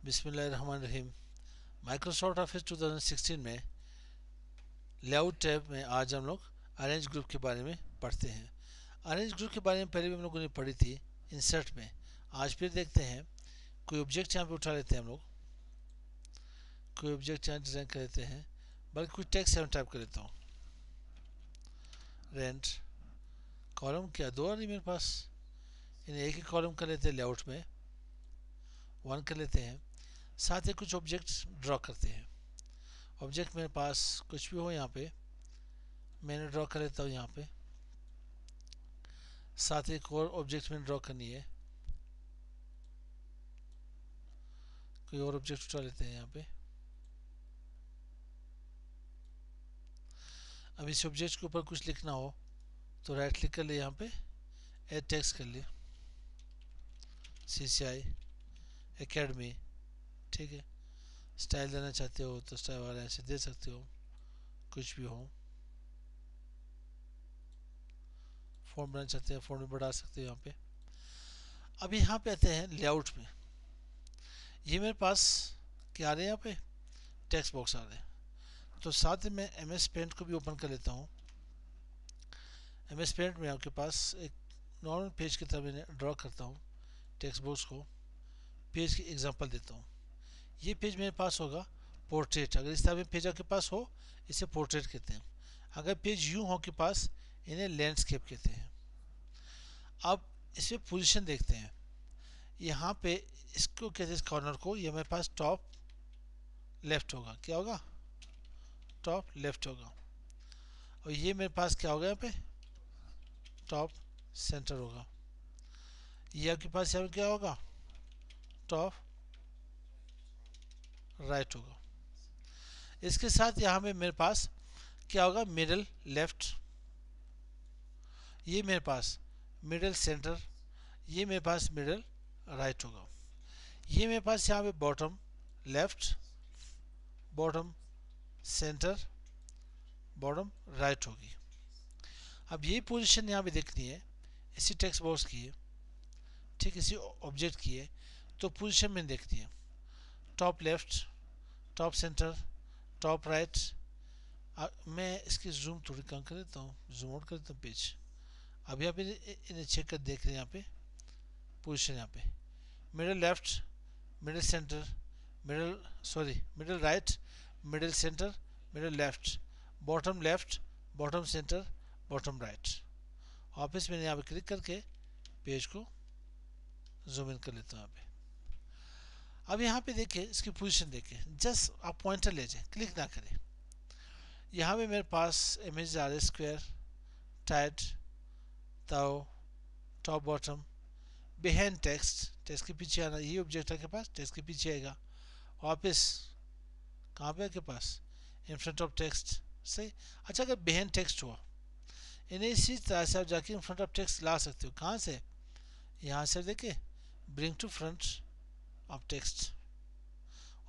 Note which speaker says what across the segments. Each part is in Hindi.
Speaker 1: बिस्मिल्लाहिर्रहमानिर्रहीम। माइक्रोसॉफ्ट ऑफिस 2016 में लेआउट टैब में आज हम लोग अरेंज ग्रुप के बारे में पढ़ते हैं। अरेंज ग्रुप के बारे में पहले भी हम लोगों ने पढ़ी थी इंसर्ट में। आज फिर देखते हैं, कोई ऑब्जेक्ट यहाँ पे उठा लेते हैं हम लोग, कोई ऑब्जेक्ट यहाँ डिज़ाइन कर लेते हैं, बल्कि कुछ टेक्स्ट यहाँ टाइप कर लेता हूँ। रेंट कॉलम क्या दो आ रही मेरे पास, इन्हें एक ही कॉलम कर लेते हैं, लेआउट में 1 कर लेते हैं। साथ ही कुछ ऑब्जेक्ट्स ड्रॉ करते हैं। ऑब्जेक्ट मेरे पास कुछ भी हो, यहाँ पे मैंने ड्रॉ कर लेता हूँ। यहाँ पे साथ ही एक और ऑब्जेक्ट मैंने ड्रॉ करनी है, कोई और ऑब्जेक्ट उठा लेते हैं यहाँ पे। अब इस ऑब्जेक्ट के ऊपर कुछ लिखना हो तो राइट क्लिक कर ले, यहाँ पे एड टेक्स्ट कर ले, CCI एकेडमी, ठीक है। स्टाइल देना चाहते हो तो स्टाइल वाला ऐसे दे सकते हो, कुछ भी हो। फॉन्ट बनाना चाहते हैं, फॉन्ट भी बढ़ा सकते हो यहाँ पे। अब यहाँ पे आते हैं लेआउट में। ये मेरे पास क्या आ रहे हैं, यहाँ पे टेक्स्ट बॉक्स आ रहे हैं। तो साथ ही मैं MS पेंट को भी ओपन कर लेता हूँ। MS पेंट में आपके पास एक नॉर्मल पेज की तरह मैंने ड्रॉ करता हूँ टेक्स्ट बॉक्स को। पेज की एग्जांपल देता हूँ। ये पेज मेरे पास होगा पोर्ट्रेट। अगर इस तरह में पेज आपके पास हो, इसे पोर्ट्रेट कहते हैं। अगर पेज यूँ हो के पास, इन्हें लैंडस्केप कहते हैं। अब इसमें पोजीशन देखते हैं। यहाँ पे इसको कहते हैं, इस कॉर्नर को, ये मेरे पास टॉप लेफ्ट होगा। क्या होगा? टॉप लेफ्ट होगा। और ये मेरे पास क्या होगा, यहाँ पे टॉप सेंटर होगा। ये आपके पास यहाँ पे क्या होगा, टॉप राइट होगा। इसके साथ यहाँ पे मेरे पास क्या होगा, मिडल लेफ्ट। ये मेरे पास मिडल सेंटर। ये मेरे पास मिडल राइट होगा। ये मेरे पास यहाँ पे bottom left, bottom centre, bottom right होगी। अब ये पोजीशन यहाँ पे देखनी है, इसी टेक्स्ट बॉक्स की है, ठीक, इसी ऑब्जेक्ट की है। तो पोजीशन में देखनी है, top left, top centre, top right. मैं इसकी जूम थोड़ी कम कर देता हूँ, जूम आउट कर देता हूँ पेज। अभी आप इन्हें चेक कर देख रहे हैं। यहाँ पे पोजीशन, यहाँ पे middle left, middle centre, middle right, middle centre, middle left, bottom left, bottom centre, bottom right. वापस मैंने यहाँ पे क्लिक करके पेज को जूम इन कर लेता हूँ यहाँ पे। अब यहाँ पे देखिए, इसकी पोजीशन देखिए, जस्ट आप पॉइंटर ले जाए, क्लिक ना करें। यहाँ पे मेरे पास इमेज आ रहे स्क्वायर, टाइट, ताओ, top bottom, behind text, text के पीछे आना। ये ऑब्जेक्ट के पास टेक्स्ट के पीछे आएगा। वापस कहाँ पे आपके पास, इन फ्रंट ऑफ टेक्स्ट, सही। अच्छा, अगर बिहाइंड टेक्स्ट हुआ, इन्हें इसी तरह से आप जाके इन फ्रंट ऑफ टेक्स्ट ला सकते हो। कहाँ से? यहाँ से देखिए, bring to front of text.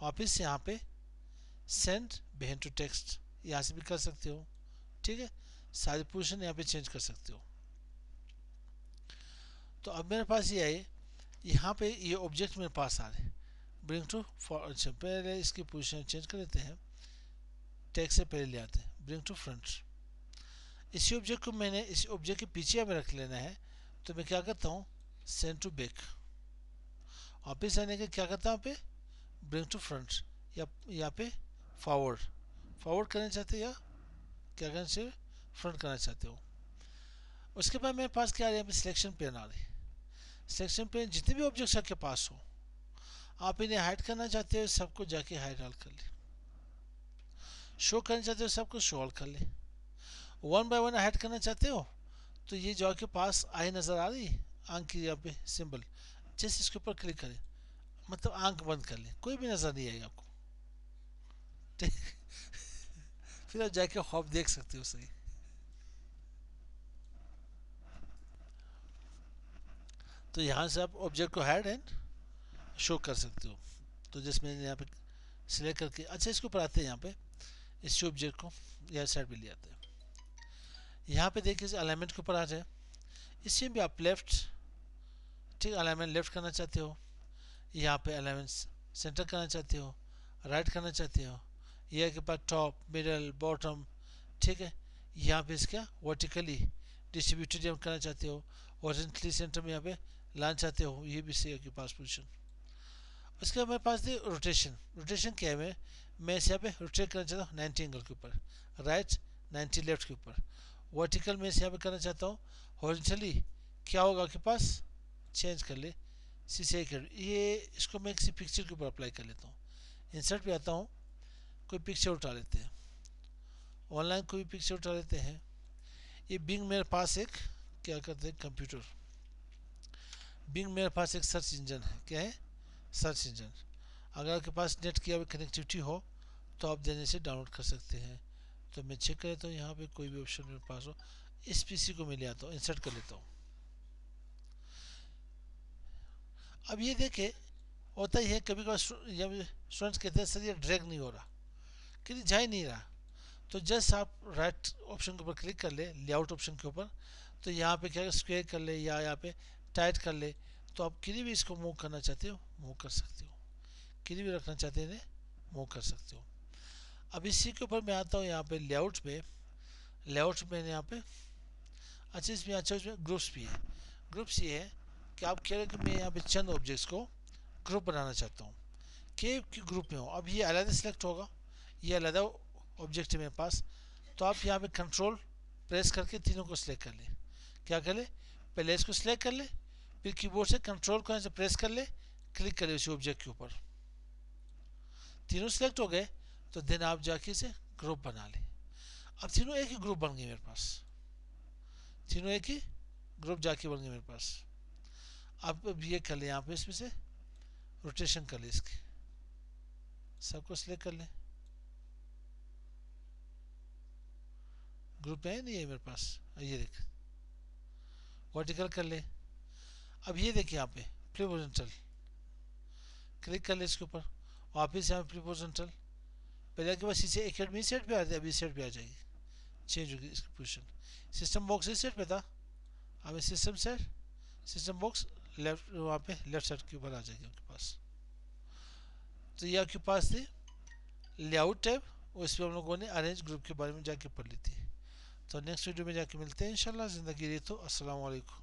Speaker 1: वापस यहाँ पे सेंड बिहाइंड टू टेक्स्ट, यहाँ से भी कर सकते हो, ठीक है। सारी पोजीशन यहाँ पे चेंज कर सकते हो। तो अब मेरे पास ये है, यहाँ पे ये ऑब्जेक्ट मेरे पास आ रहे हैं, ब्रिंग टू फॉर। अच्छा, पहले इसकी पोजीशन चेंज कर लेते हैं, टेक्स्ट से पहले ले आते हैं, ब्रिंग टू फ्रंट। इसी ऑब्जेक्ट को मैंने इस ऑब्जेक्ट के पीछे हमें रख लेना है। तो मैं क्या करता हूँ, सेंड टू बैक। वापिस आने के क्या करता हूँ, पे ब्रिंग टू फ्रंट, या यहाँ पे फॉरवर्ड। फॉरवर्ड करना चाहते हो या क्या करना चाहिए, फ्रंट करना चाहते हो। उसके बाद मेरे पास क्या आ रहा है, यहाँ पे सिलेक्शन पेन आ रही है। सिलेक्शन पेन जितने भी ऑब्जेक्ट्स आपके पास हो, आप इन्हें हाइड करना चाहते हो, सबको जाके हाइड ऑल कर ले। शो करना चाहते हो, सबको शो ऑल कर ले। 1 बाय 1 हाइड करना चाहते हो, तो ये जो आपके पास आई नज़र आ रही, आंख की यहाँ पे सिंबल, जैसे इसके ऊपर क्लिक करें, मतलब आंख बंद कर ले, कोई भी नज़र नहीं आएगा आपको, ठीक। फिर आप जाके हॉप देख सकते हो, सही। तो यहाँ से आप ऑब्जेक्ट को हाइड एंड शो कर सकते हो। तो जैसे मैंने यहाँ पे सिलेक्ट करके, अच्छा इसके ऊपर आते हैं, यहाँ पे इस ऑब्जेक्ट को यहाँ साइड पे ले आते हैं। यहाँ पे देखिए अलाइनमेंट के ऊपर आ जाए, इसी में भी आप लेफ्ट, ठीक, अलाइनमेंट लेफ्ट करना चाहते हो, यहाँ पे अलाइनमेंट सेंटर करना चाहते हो, राइट करना चाहते हो, ये आपके पास टॉप, मिडल, बॉटम, ठीक है। यहाँ पे इसका वर्टिकली डिस्ट्रीब्यूटेड जब करना चाहते हो, हॉरिजॉन्टली सेंटर में यहाँ पे लाना चाहते हो, ये भी सही आपके पास पोजिशन। उसके बाद मेरे पास थी रोटेशन। रोटेशन क्या है, मैं इसे यहाँ पे रोटेट करना चाहता हूँ 90 एंगल के ऊपर, राइट 90 लेफ्ट के ऊपर। वर्टिकल में इसे यहाँ पे करना चाहता हूँ, हॉरिजॉन्टली क्या होगा आपके पास, चेंज कर ले, सी कर ये, इसको मैं किसी पिक्चर के ऊपर अप्लाई कर लेता हूँ। इंसर्ट पे आता हूँ, कोई पिक्चर उठा लेते हैं, ऑनलाइन कोई पिक्चर उठा लेते हैं। ये बिंग मेरे पास एक क्या करते हैं कंप्यूटर, बिंग मेरे पास एक सर्च इंजन है, क्या है, सर्च इंजन। अगर आपके पास नेट की कनेक्टिविटी हो तो आप देने से डाउनलोड कर सकते हैं। तो मैं चेक कर लेता हूँ यहाँ पे कोई भी ऑप्शन मेरे पास हो, इस पीसी को मैं ले आता हूँ, इंसर्ट कर लेता हूँ। अब ये देखे, होता ही है कभी कभार स्टूडेंट्स कहते हैं सर ये ड्रैग नहीं हो रहा, कि जा ही नहीं रहा। तो जस्ट आप राइट ऑप्शन के ऊपर क्लिक कर ले, लेआउट ऑप्शन के ऊपर, तो यहाँ पे क्या स्क्वायर कर ले या यहाँ पे टाइट कर ले, तो आप किसी भी इसको मूव करना चाहते हो मूव कर सकते हो, किसी भी रखना चाहते हैं मूव कर सकते हो। अब इसी के ऊपर मैं आता हूँ यहाँ पे लेआउट पे, लेआउट में यहाँ पे अच्छा इसमें ग्रुप्स भी है। ग्रुप्स ये है कि आप कह रहे हो कि मैं यहाँ पे चंद ऑब्जेक्ट्स को ग्रुप बनाना चाहता हूँ, के ग्रुप में हो। अब ये अलग सिलेक्ट होगा, ये अलग ऑब्जेक्ट है मेरे पास, तो आप यहाँ पे कंट्रोल प्रेस करके तीनों को सिलेक्ट कर ले। क्या कर ले, पहले इसको सिलेक्ट कर ले, फिर कीबोर्ड से कंट्रोल को ऐसे प्रेस कर ले, क्लिक कर ले उसी ऑब्जेक्ट के ऊपर, तीनों सिलेक्ट हो गए, तो देन आप जाके इसे ग्रुप बना ले। अब तीनों एक ही ग्रुप बन गए मेरे पास, तीनों एक ही ग्रुप जाके बन गए मेरे पास। अब ये कर ले, यहाँ पे इसमें से रोटेशन कर ले, इसकी सबको सिलेक्ट कर ले, ग्रुप में है नहीं है मेरे पास, ये देख वर्टिकल कर ले। अब ये देखिए यहाँ पे फ्लिप हॉरिजॉन्टल, क्लिक कर ले इसके ऊपर, वापस यहाँ फ्लिप हॉरिजॉन्टल, पहले के बाद इसे एकेडमी सेट पे आ जाए, अभी सेट पे आ जाएगी, चेंज होगी इसकी पोजिशन। सिस्टम बॉक्स इस सेट पे था, अब system set, system box left, वहाँ पे लेफ्ट साइड के ऊपर आ जाएगी आपके पास। तो ये आपके पास थी लेआउट टैब, और इस पर हम लोगों ने अरेंज ग्रुप के बारे में जाके पढ़ ली थी। तो नेक्स्ट वीडियो में जाके मिलते हैं इंशाल्लाह, ज़िंदगी रही तो। अस्सलाम वालेकुम।